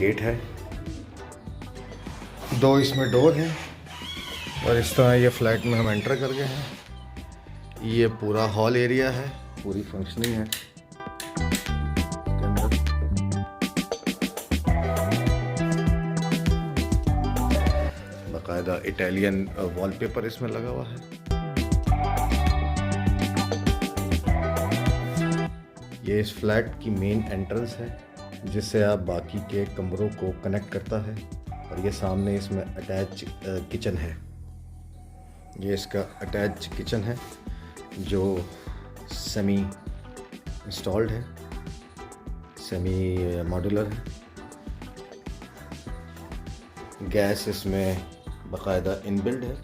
Gate है, 2 इसमें door हैं और इस तरह ये फ्लैट में हम एंटर कर गए हैं। ये पूरा हॉल एरिया है, पूरी फंक्शनिंग है। बाकायदा इटालियन वॉलपेपर इसमें लगा हुआ है। ये इस फ्लैट की मेन एंट्रेंस है जिससे आप बाकी के कमरों को कनेक्ट करता है। और ये सामने इसमें अटैच किचन है। ये इसका अटैच किचन है जो सेमी इंस्टॉल्ड है, सेमी मॉड्यूलर है। गैस इसमें बाकायदा इनबिल्ड है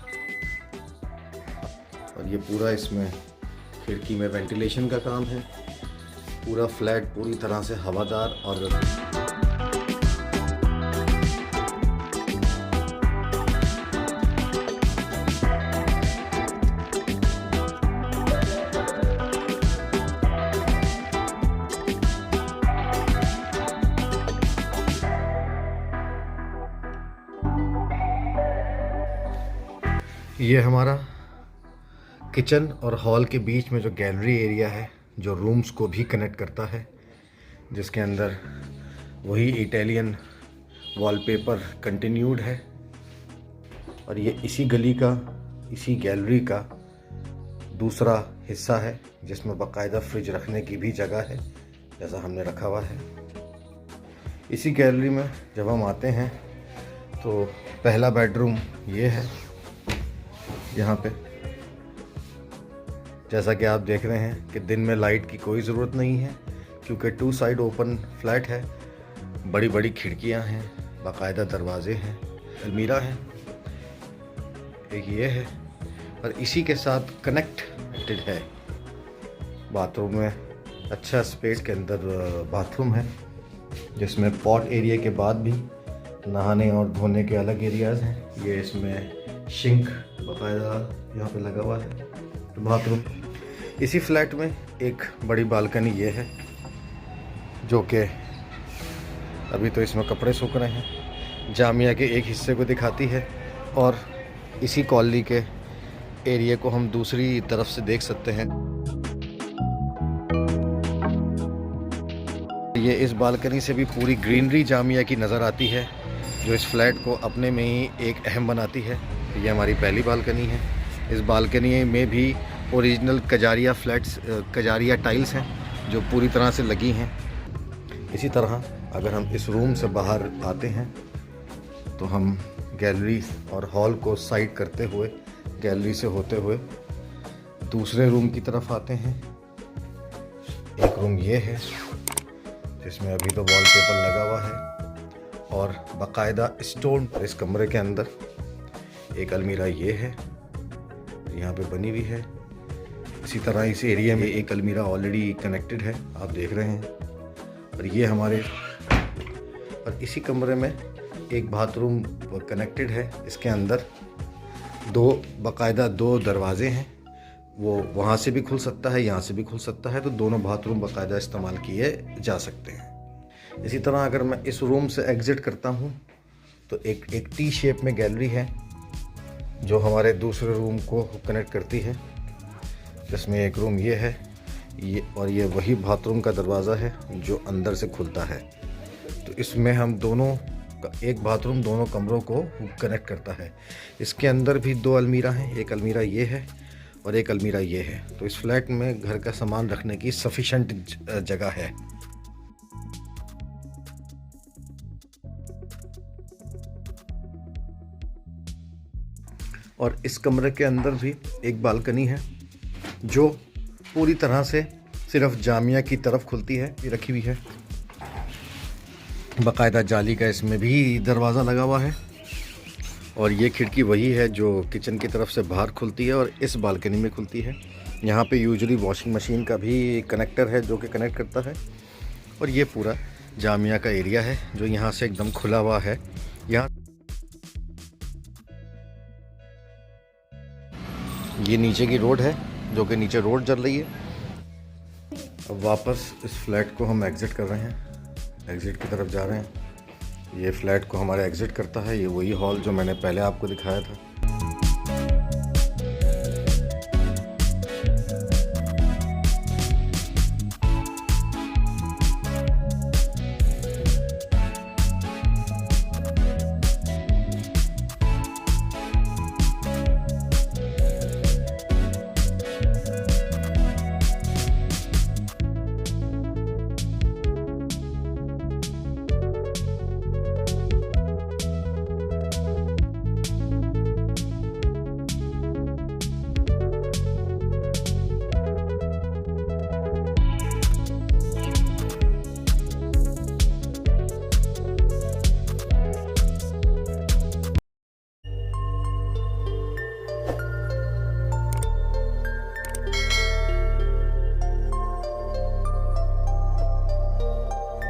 और ये पूरा इसमें खिड़की में वेंटिलेशन का काम है। पूरा फ्लैट पूरी तरह से हवादार और ये हमारा किचन और हॉल के बीच में जो गैलरी एरिया है जो रूम्स को भी कनेक्ट करता है, जिसके अंदर वही इटालियन वॉलपेपर कंटिन्यूड है। और ये इसी गली का, इसी गैलरी का दूसरा हिस्सा है जिसमें बाकायदा फ्रिज रखने की भी जगह है जैसा हमने रखा हुआ है। इसी गैलरी में जब हम आते हैं तो पहला बेडरूम ये है। यहाँ पे जैसा कि आप देख रहे हैं कि दिन में लाइट की कोई ज़रूरत नहीं है क्योंकि 2 साइड ओपन फ्लैट है। बड़ी बड़ी खिड़कियाँ हैं, बाकायदा दरवाजे हैं, अलमीरा है, एक ये है और इसी के साथ कनेक्टेड है बाथरूम में। अच्छा स्पेस के अंदर बाथरूम है जिसमें पॉट एरिया के बाद भी नहाने और धोने के अलग एरियाज़ हैं। ये इसमें सिंक बाकायदा यहाँ पे लगा हुआ है बाथरूम। इसी फ्लैट में एक बड़ी बालकनी ये है जो कि अभी तो इसमें कपड़े सूख रहे हैं, जामिया के एक हिस्से को दिखाती है। और इसी कॉलोनी के एरिया को हम दूसरी तरफ से देख सकते हैं। ये इस बालकनी से भी पूरी ग्रीनरी जामिया की नज़र आती है जो इस फ्लैट को अपने में ही एक अहम बनाती है। ये हमारी पहली बालकनी है। इस बालकनी में भी original Kajaria flats, Kajaria tiles हैं जो पूरी तरह से लगी हैं। इसी तरह अगर हम इस रूम से बाहर आते हैं तो हम गैलरी और हॉल को साइड करते हुए गैलरी से होते हुए दूसरे रूम की तरफ आते हैं। एक रूम ये है जिसमें अभी तो वॉलपेपर लगा हुआ है और बाकायदा स्टोन। इस कमरे के अंदर एक अलमीरा ये है, यहाँ पे बनी हुई है। इसी तरह इस एरिया में एक अलमीरा ऑलरेडी कनेक्टेड है, आप देख रहे हैं। और ये हमारे और इसी कमरे में एक बाथरूम कनेक्टेड है। इसके अंदर बाकायदा 2 दरवाजे हैं, वो वहाँ से भी खुल सकता है, यहाँ से भी खुल सकता है। तो दोनों बाथरूम बाकायदा इस्तेमाल किए जा सकते हैं। इसी तरह अगर मैं इस रूम से एग्ज़िट करता हूँ तो एक टी शेप में गैलरी है जो हमारे दूसरे रूम को कनेक्ट करती है, जिसमें एक रूम ये है ये और ये वही बाथरूम का दरवाज़ा है जो अंदर से खुलता है। तो इसमें हम दोनों एक बाथरूम दोनों कमरों को कनेक्ट करता है। इसके अंदर भी 2 अलमीरा हैं, एक अलमीरा ये है और एक अलमीरा ये है। तो इस फ्लैट में घर का सामान रखने की सफिशेंट जगह है। और इस कमरे के अंदर भी एक बालकनी है जो पूरी तरह से सिर्फ जामिया की तरफ खुलती है। ये रखी हुई है, बाकायदा जाली का इसमें भी दरवाज़ा लगा हुआ है। और ये खिड़की वही है जो किचन की तरफ से बाहर खुलती है और इस बालकनी में खुलती है। यहाँ पे यूजुअली वॉशिंग मशीन का भी कनेक्टर है जो कि कनेक्ट करता है। और ये पूरा जामिया का एरिया है जो यहाँ से एकदम खुला हुआ है। यहाँ ये नीचे की रोड है जो कि नीचे रोड चल रही है। अब वापस इस फ्लैट को हम एग्ज़िट कर रहे हैं, एग्ज़िट की तरफ जा रहे हैं। ये फ्लैट को हमारा एग्ज़िट करता है। ये वही हॉल जो मैंने पहले आपको दिखाया था।